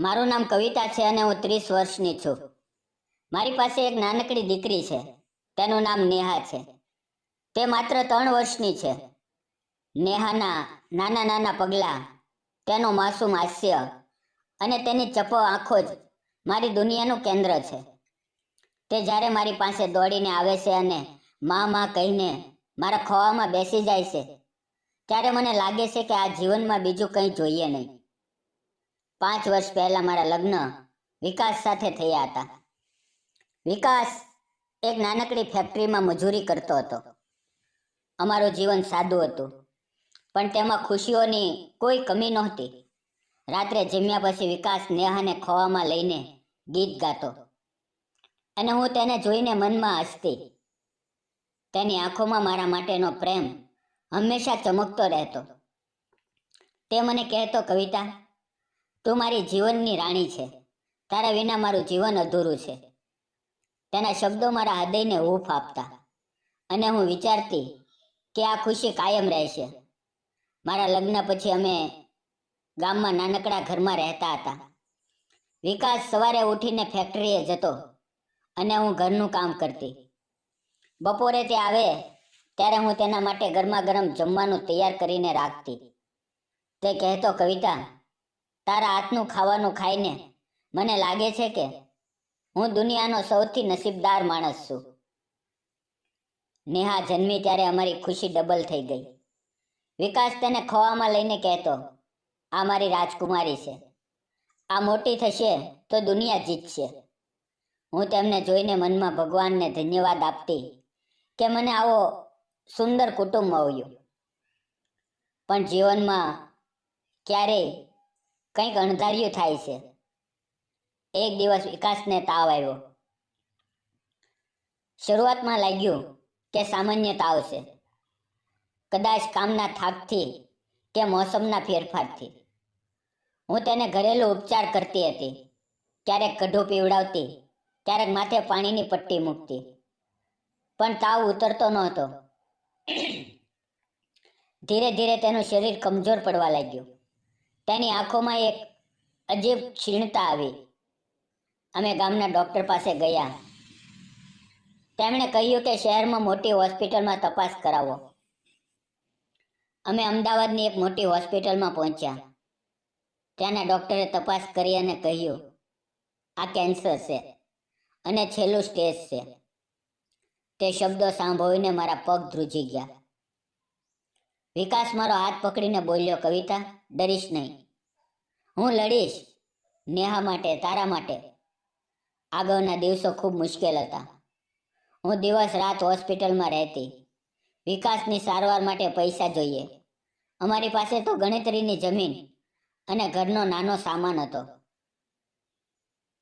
મારું નામ કવિતા છે અને હું 30 વર્ષની છું. મારી પાસે એક નાનકડી દીકરી છે. તેનું નામ નેહા છે. તે માત્ર 3 વર્ષની છે. નેહાના નાના નાના પગલાં, તેનું માસૂમ હાસ્ય અને તેની ચપળ આંખો જ મારી દુનિયાનું કેન્દ્ર છે. તે જ્યારે મારી પાસે દોડીને આવે છે અને માં કહીને મારા ખોળામાં બેસી જાય છે, ત્યારે મને લાગે છે કે આ જીવનમાં બીજું કંઈ જોઈએ નહીં. 5 વર્ષ પહેલા મારા લગ્ન વિકાસ સાથે થયા હતા. વિકાસ એક નાનકડી ફેક્ટરીમાં મજૂરી કરતો હતો. અમારું જીવન સાદું હતું, પણ તેમાં ખુશીઓની કોઈ કમી નહોતી. રાત્રે જમ્યા પછી વિકાસ નેહાને ખોળામાં લઈને ગીત ગાતો અને હું તેને જોઈને મનમાં હસતી. તેની આંખોમાં મારા માટેનો પ્રેમ હંમેશા ચમકતો રહેતો. તે મને કહેતો, કવિતા, તું મારી જીવનની રાણી છે. તારા વિના મારું જીવન અધૂરું છે. તેના શબ્દો મારા હૃદયને હૂંફ આપતા અને હું વિચારતી કે આ ખુશી કાયમ રહેશે. મારા લગ્ન પછી અમે ગામમાં નાનકડા ઘરમાં રહેતા હતા. વિકાસ સવારે ઉઠીને ફેક્ટરીએ જતો અને હું ઘરનું કામ કરતી. બપોરે તે આવે ત્યારે હું તેના માટે ગરમા ગરમ જમવાનું તૈયાર કરીને રાખતી. તે કહેતો, કવિતા, તારા હાથનું ખાવાનું ખાઈને મને લાગે છે કે હું દુનિયાનો સૌથી નસીબદાર માણસ છું. નેહા જન્મી ત્યારે અમારી ખુશી ડબલ થઈ ગઈ. વિકાસ તેને ખોળામાં લઈને કહેતો, આ મારી રાજકુમારી છે. આ મોટી થશે તો દુનિયા જીતશે. હું તેમને જોઈને મનમાં ભગવાનને ધન્યવાદ આપતી કે મને આવો સુંદર કુટુંબ મળ્યું. પણ જીવનમાં ક્યારેય કંઈક અણધાર્યું થાય છે. એક દિવસ વિકાસને તાવ આવ્યો. શરૂઆતમાં લાગ્યું કે સામાન્ય તાવ છે, કદાચ કામના થાકથી કે મોસમના ફેરફારથી. હું તેને ઘરેલું ઉપચાર કરતી હતી. ક્યારેક કઢું પીવડાવતી, ક્યારેક માથે પાણીની પટ્ટી મૂકતી, પણ તાવ ઉતરતો નહોતો. ધીરે ધીરે તેનું શરીર કમજોર પડવા લાગ્યું. તેની આંખોમાં એક અજીબ ક્ષીણતા આવી. અમે ગામના ડૉક્ટર પાસે ગયા. તેમણે કહ્યું કે શહેરમાં મોટી હોસ્પિટલમાં તપાસ કરાવો. અમે અમદાવાદની એક મોટી હોસ્પિટલમાં પહોંચ્યા. ત્યાંના ડૉક્ટરે તપાસ કરી અને કહ્યું, આ કેન્સર છે અને છેલ્લું સ્ટેજ છે. તે શબ્દો સાંભળીને મારા પગ ધ્રુજી ગયા. વિકાસ મારો હાથ પકડીને બોલ્યો, કવિતા, ડરીશ નહીં. હું લડીશ નેહા માટે, તારા માટે. આગળના દિવસો ખૂબ મુશ્કેલ હતા. હું દિવસ રાત હોસ્પિટલમાં રહેતી. વિકાસની સારવાર માટે પૈસા જોઈએ. અમારી પાસે તો ગણતરીની જમીન અને ઘરનો નાનો સામાન હતો.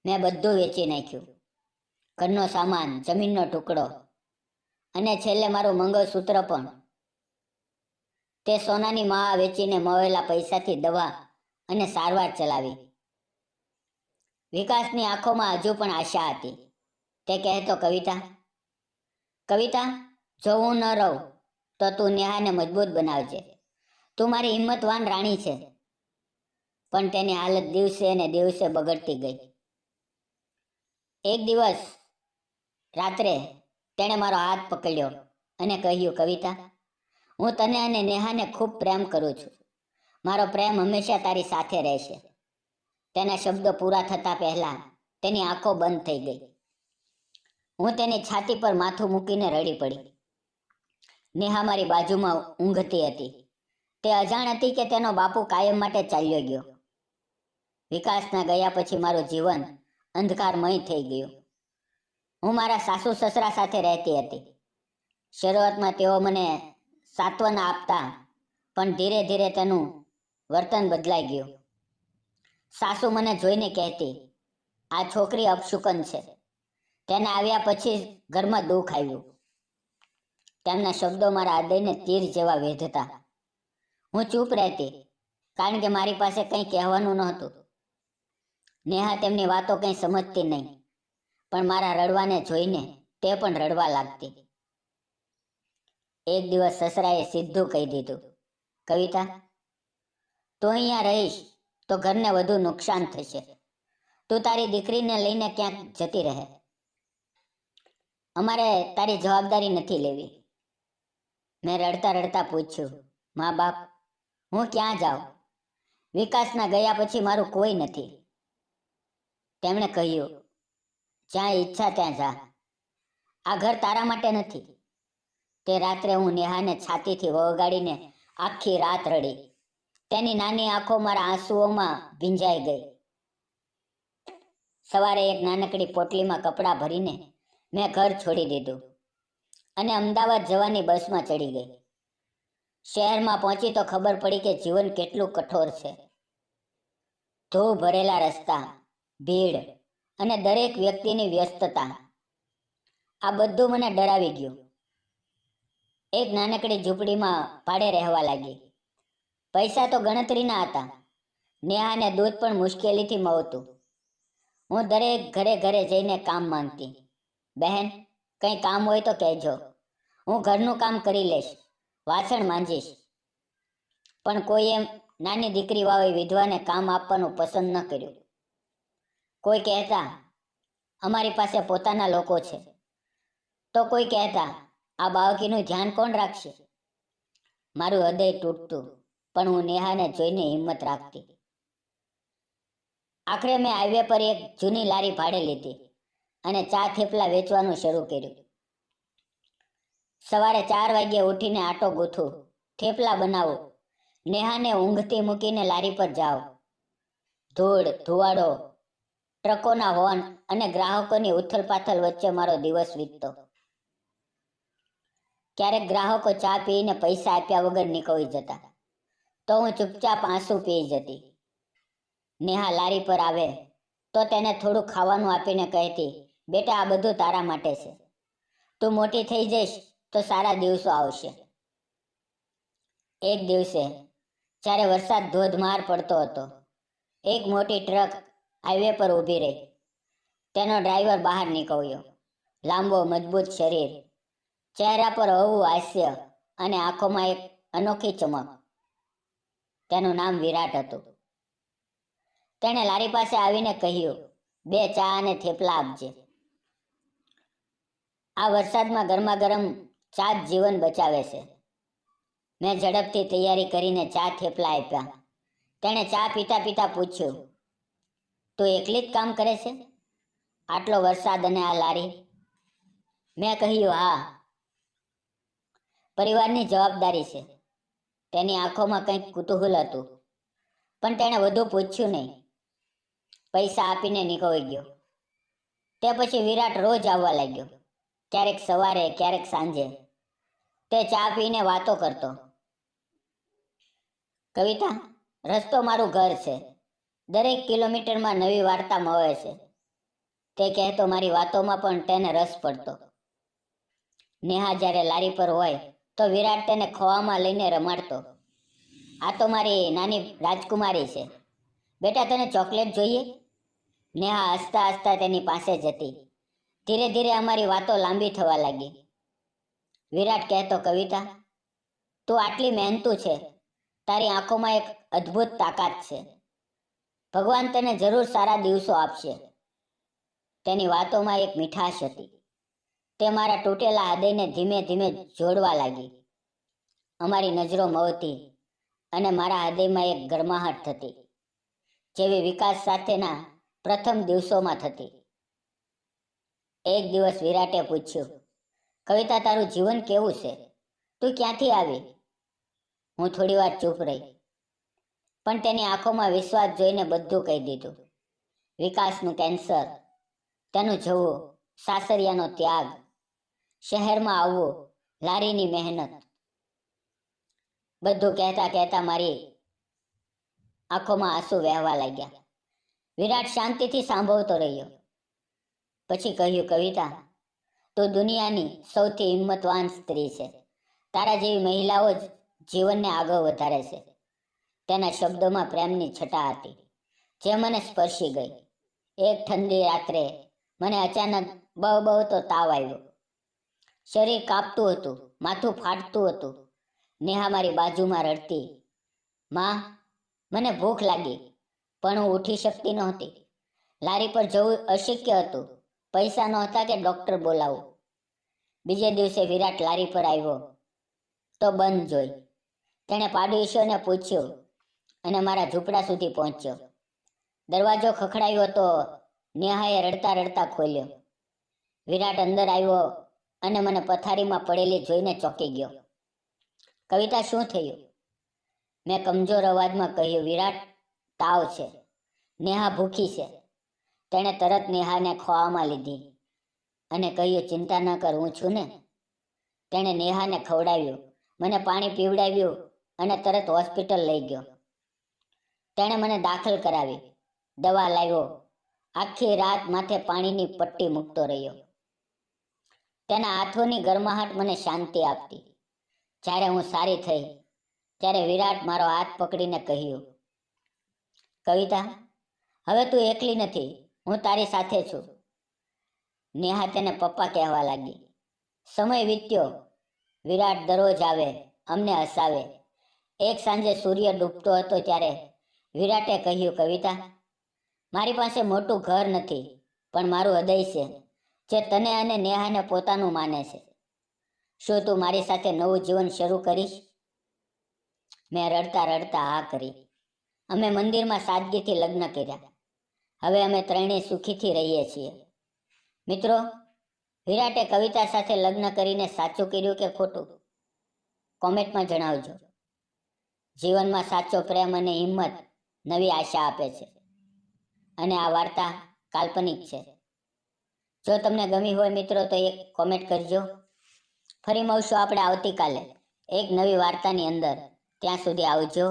મેં બધું વેચી નાખ્યું. ઘરનો સામાન, જમીનનો ટુકડો અને છેલ્લે મારું મંગળસૂત્ર પણ. તે સોનાની માળા વેચીને મળેલા પૈસાથી દવા અને સારવાર ચલાવી. વિકાસની આંખોમાં હજુ પણ આશા હતી. તે કહેતો, કવિતા, કવિતા, જો હું ન રહું તો તું નેહાને મજબૂત બનાવજે. તું મારી હિંમતવાન રાણી છે. પણ તેની હાલત દિવસે ને દિવસે બગડતી ગઈ. એક દિવસ રાત્રે તેણે મારો હાથ પકડ્યો અને કહ્યું, કવિતા, હું તને અને નેહાને ખૂબ પ્રેમ કરું છું. મારો પ્રેમ હંમેશા તારી સાથે રહેશે. તેના શબ્દો પૂરા થતા પહેલા તેની આંખો બંધ થઈ ગઈ. હું તેની છાતી પર માથું મૂકીને રડી પડી. નેહા મારી બાજુમાં ઊંઘતી હતી. તે અજાણ હતી કે તેનો બાપુ કાયમ માટે ચાલ્યો ગયો. વિકાસના ગયા પછી મારું જીવન અંધકારમય થઈ ગયું. હું મારા સાસુ સસરા સાથે રહેતી હતી. શરૂઆતમાં તેઓ મને સાંત્વના આપતા, પણ ધીરે ધીરે તેનું વર્તન બદલાઈ ગયું. સાસુ મને જોઈને કહેતી, આ છોકરી અપશુકન છે. તેને આવ્યા પછી ઘરમાં દુઃખ આવ્યું. તેમના શબ્દો મારા હૃદયને તીર જેવા વેધતા. હું ચૂપ રહેતી, કારણ કે મારી પાસે કંઈ કહેવાનું નહોતું. નેહા તેમની વાતો કંઈ સમજતી નહીં, પણ મારા રડવાને જોઈને તે પણ રડવા લાગતી. એક દિવસ સસરાએ સીધું કહી દીધું, કવિતા, તું અહીંયા રહીશ તો ઘરને વધુ નુકસાન થશે. તું તારી દીકરીને લઈને ક્યાંક જતી રહે. અમારે તારી જવાબદારી નથી લેવી. મેં રડતા રડતા પૂછ્યું, મા બાપ, હું ક્યાં જાઉં? વિકાસના ગયા પછી મારું કોઈ નથી. તેમણે કહ્યું, જ્યાં ઈચ્છા ત્યાં જા. આ ઘર તારા માટે નથી. તે રાત્રે હું નેહાને છાતીથી વગાડીને આખી રાત રડી. તેની નાની આંખો મારા આંસુઓમાં ભીંજાઈ ગઈ. સવારે એક નાનકડી પોટલીમાં કપડાં ભરીને મેં ઘર છોડી દીધું અને અમદાવાદ જવાની બસમાં ચડી ગઈ. શહેરમાં પહોંચી તો ખબર પડી કે જીવન કેટલું કઠોર છે. ધૂળ ભરેલા રસ્તા, ભીડ અને દરેક વ્યક્તિની વ્યસ્તતા, આ બધું મને ડરાવી ગયું. એક નાનકડી ઝૂંપડીમાં ભાડે રહેવા લાગી. પૈસા તો ગણતરીના હતા. નેહાને દૂધ પણ મુશ્કેલીથી મળતું. હું દરેક ઘરે ઘરે જઈને કામ માંગતી. બહેન, કંઈ કામ હોય તો કહેજો, હું ઘરનું કામ કરી લઈશ, વાસણ માંજીશ. પણ કોઈએ નાની દીકરી વાળી વિધવાને કામ આપવાનું પસંદ ન કર્યું. કોઈ કહેતા, અમારી પાસે પોતાના લોકો છે, તો કોઈ કહેતા, આ બાળકીનું ધ્યાન કોણ રાખશે? મારું હૃદય તૂટતું, પણ હું નેહાને જોઈને હિંમત રાખતી. આખરે મેં હાઈવે પર એક જૂની લારી ભાડે લીધી અને ચા થેપલા વેચવાનું શરૂ કર્યું. સવારે 4 વાગ્યે ઉઠીને આટો ગૂંથું, થેપલા બનાવું, નેહાને ઊંઘતી મૂકીને લારી પર જાઉં. ધૂળ, ધુવાડો, ટ્રકોના હોર્ન અને ગ્રાહકોની ઉથલપાથલ વચ્ચે મારો દિવસ વીતતો. ક્યારેક ગ્રાહકો ચા પીને પૈસા આપ્યા વગર નીકળી જતા, તો હું ચૂપચાપ આંસુ પી જતી. નેહા લારી પર આવે તો તેને થોડું ખાવાનું આપીને કહેતી, બેટા, આ બધું તારા માટે છે. તું મોટી થઈ જઈશ તો સારા દિવસો આવશે. એક દિવસે જ્યારે વરસાદ ધોધમાર પડતો હતો, એક મોટી ટ્રક હાઈવે પર ઊભી રહી. તેનો ડ્રાઈવર બહાર નીકળ્યો. લાંબો, મજબૂત શરીર, ચહેરા પર હળવું હાસ્ય અને આંખોમાં એક અનોખી ચમક. તેનું નામ વિરાટ હતું. તેણે લારી પાસે આવીને કહ્યું, 2 ચા અને થેપલા આપજે. આ વરસાદમાં ગરમા ગરમ ચા જ જીવન બચાવે છે. મેં ઝડપથી તૈયારી કરીને ચા થેપલા આપ્યા. તેણે ચા પીતા પીતા પૂછ્યું, તું એકલી જ કામ કરે છે? આટલો વરસાદ અને આ લારી? મેં કહ્યું, હા, પરિવારની જવાબદારી છે. તેની આંખોમાં કંઈક કુતૂહલ હતું, પણ તેણે વધુ પૂછ્યું નહીં. પૈસા આપીને નીકળી ગયો. તે પછી વિરાટ રોજ આવવા લાગ્યો. ક્યારેક સવારે, ક્યારેક સાંજે. તે ચા પીને વાતો કરતો. કવિતા, રસ્તો મારું ઘર છે. દરેક કિલોમીટરમાં નવી વાર્તા મળે છે. તે કહેતો. મારી વાતોમાં પણ તેને રસ પડતો. નેહા જ્યારે લારી પર હોય તો વિરાટ તેને ખોવામાં લઈને રમાડતો. આ તો મારી નાની રાજકુમારી છે, બેટા, તને ચોકલેટ જોઈએ? નેહા હસતા હસતા તેની પાસે જતી. ધીરે ધીરે અમારી વાતો લાંબી થવા લાગી. વિરાટ કહેતો, કવિતા, તું આટલી મહેનતુ છે. તારી આંખોમાં એક અદ્ભુત તાકાત છે. ભગવાન તને જરૂર સારા દિવસો આપશે. તેની વાતોમાં એક મીઠાશ હતી. તે મારા તૂટેલા હૃદયને ધીમે ધીમે જોડવા લાગી. અમારી નજરો મળતી અને મારા હૃદયમાં એક ગરમાહટ થતી, જેવી વિકાસ સાથેના પ્રથમ દિવસોમાં થતી. એક દિવસ વિરાટે પૂછ્યું, કવિતા, તારું જીવન કેવું છે? તું ક્યાંથી આવી? હું થોડી વાર ચૂપ રહી, પણ તેની આંખોમાં વિશ્વાસ જોઈને બધું કહી દીધું. વિકાસનું કેન્સર, તેનું જવું, સાસરિયાનો ત્યાગ, શહેરમાં આવવું, લારીની મહેનત. બધું કહેતા કહેતા મારી આંખોમાં આંસુ વહેવા લાગ્યા. વિરાટ શાંતિથી સાંભળતો રહ્યો. પછી કહ્યું, કવિતા, તું દુનિયાની સૌથી હિંમતવાન સ્ત્રી છે. તારા જેવી મહિલાઓ જ જીવનને આગળ વધારે છે. તેના શબ્દોમાં પ્રેમની છટા હતી, જે મને સ્પર્શી ગઈ. એક ઠંડી રાત્રે મને અચાનક બહુ તો તાવ આવ્યો. શરીર કાંપતું હતું, માથું ફાટતું હતું. નેહા મારી બાજુમાં રડતી, માં, મને ભૂખ લાગી, પણ હું ઉઠી શકતી નહોતી. લારી પર જવું અશક્ય હતું. પૈસા નહોતા કે ડોક્ટર બોલાવું. બીજે દિવસે વિરાટ લારી પર આવ્યો તો બંધ જોઈ. તેણે પાડોશીઓને પૂછ્યું અને મારા ઝૂંપડા સુધી પહોંચ્યો. દરવાજો ખખડાયો તો નેહાએ રડતા રડતા ખોલ્યો. વિરાટ અંદર આવ્યો અને મને પથારીમાં પડેલી જોઈને ચોંકી ગયો. કવિતા, શું થયું? મેં કમજોર અવાજમાં કહ્યું. વિરાટ, તાવ છે. નેહા ભૂખી છે. તેણે તરત નેહાને ખોળામાં લીધી અને કહ્યું, ચિંતા ન કર, હું છું ને. તેણે નેહાને ખવડાવ્યું, મને પાણી પીવડાવ્યું અને તરત હોસ્પિટલ લઈ ગયો. તેણે મને દાખલ કરાવી, દવા લાવ્યો. આખી રાત માથે પાણીની પટ્ટી મૂકતો રહ્યો. તેના હાથોની ગરમાહટ મને શાંતિ આપતી. જ્યારે હું સારી થઈ ત્યારે વિરાટ મારો હાથ પકડીને કહ્યું, કવિતા, હવે તું એકલી નથી, હું તારી સાથે છું. નેહા તેને પપ્પા કહેવા લાગી. સમય વીત્યો. વિરાટ દરરોજ આવે, અમને હસાવે. એક સાંજે સૂર્ય ડૂબતો હતો ત્યારે વિરાટે કહ્યું, કવિતા, મારી પાસે મોટું ઘર નથી, પણ મારું હૃદય છે, જે તને અને નેહાને પોતાનું માને છે. શું તું મારી સાથે નવું જીવન શરૂ કરીશ? મેં રડતા રડતા હા કરી. અમે મંદિરમાં સાદગીથી લગ્ન કર્યા. હવે અમે ત્રણેય સુખીથી રહીએ છીએ. મિત્રો, વિરાટે કવિતા સાથે લગ્ન કરીને સાચું કર્યું કે ખોટું? કોમેન્ટમાં જણાવજો. જીવનમાં સાચો પ્રેમ અને હિંમત નવી આશા આપે છે. અને આ વાર્તા કાલ્પનિક છે. જો તમને ગમી હોય મિત્રો તો એક કોમેન્ટ કરજો. ફરી મળશું આપણે આવતીકાલે એક નવી વાર્તાની અંદર. ત્યાં સુધી આવજો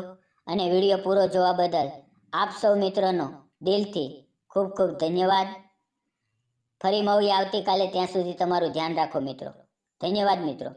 અને વિડીયો પૂરો જોવા બદલ આપ સૌ મિત્રોનો દિલથી ખૂબ ખૂબ ધન્યવાદ. ફરી મળીએ આવતીકાલે. ત્યાં સુધી તમારું ધ્યાન રાખો મિત્રો. ધન્યવાદ મિત્રો.